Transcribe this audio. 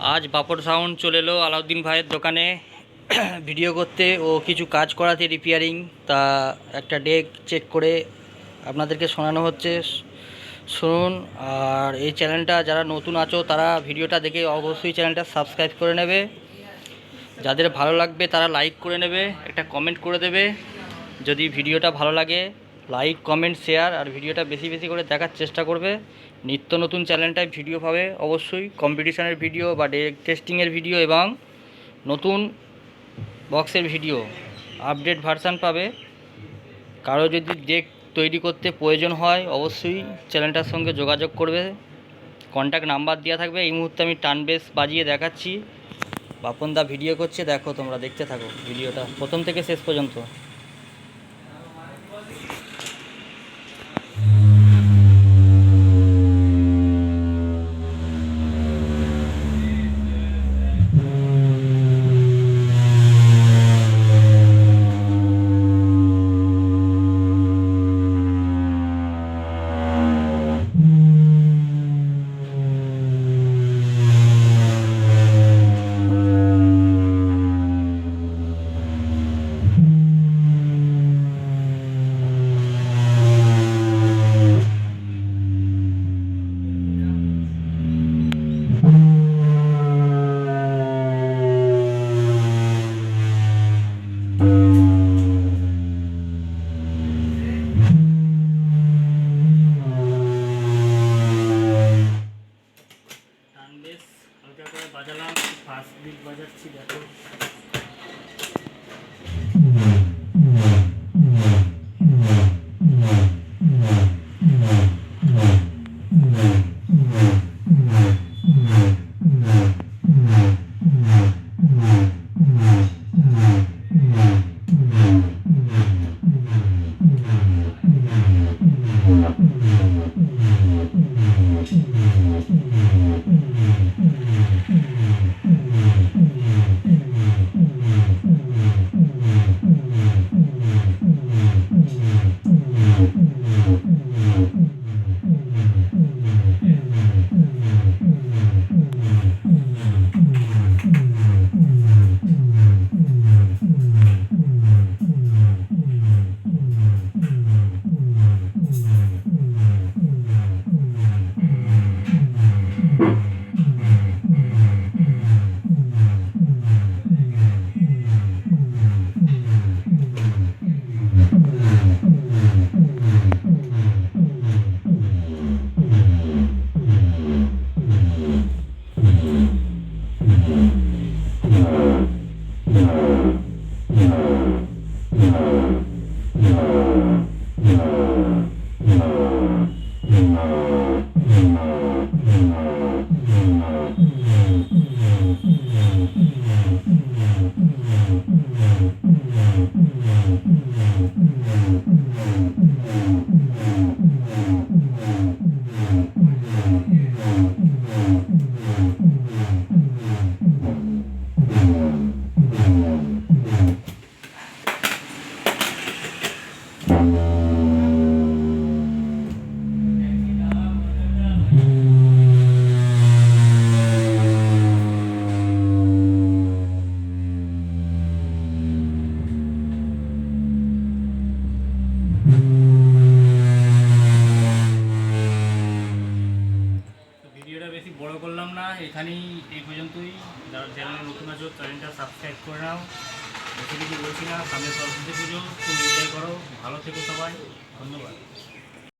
आज बापड़ साउंड चले एलो आलाउद्दीन भाइয়ের দোকানে ভিডিও করতে ও কিছু কাজ করাতে রিপেয়ারিং তা একটা ডেক চেক করে আপনাদেরকে শোনানো হচ্ছে শুনুন। আর এই চ্যানেলটা যারা নতুন আছো তারা ভিডিওটা দেখে অবশ্যই চ্যানেলটা সাবস্ক্রাইব করে নেবে, যাদের ভালো লাগবে তারা লাইক করে নেবে, একটা কমেন্ট করে দেবে। যদি ভিডিওটা ভালো লাগে লাইক কমেন্ট শেয়ার আর ভিডিওটা বেশি বেশি করে দেখার চেষ্টা করবে। নিত্য নতুন চ্যানেলটায় ভিডিও পাবে অবশ্যই, কম্পিটিশনের ভিডিও বা টেস্টিংয়ের ভিডিও এবং নতুন বক্সের ভিডিও আপডেট ভার্সান পাবে। কারো যদি ডেক তৈরি করতে প্রয়োজন হয় অবশ্যই চ্যানেলটার সঙ্গে যোগাযোগ করবে, কন্ট্যাক্ট নাম্বার দেওয়া থাকবে। এই মুহূর্তে আমি টান বেস বাজিয়ে দেখাচ্ছি, বাপনদা ভিডিও করছে, দেখো তোমরা দেখতে থাকো ভিডিওটা প্রথম থেকে শেষ পর্যন্ত। হালকা করে বাজালাম, ফার্স্ট বিট বাজাচ্ছি, দেখো ভিডিওটা বেশি বড় করলাম না, এখানেই এই পর্যন্তই। যারা চ্যানেলে নতুন আছো চ্যানেলটা সাবস্ক্রাইব করে নাও। বেশি কিছু বলছি না, সামনে সরস্বতী পুজো, খুব এনজয় করো, ভালো থেকো সবাই, ধন্যবাদ।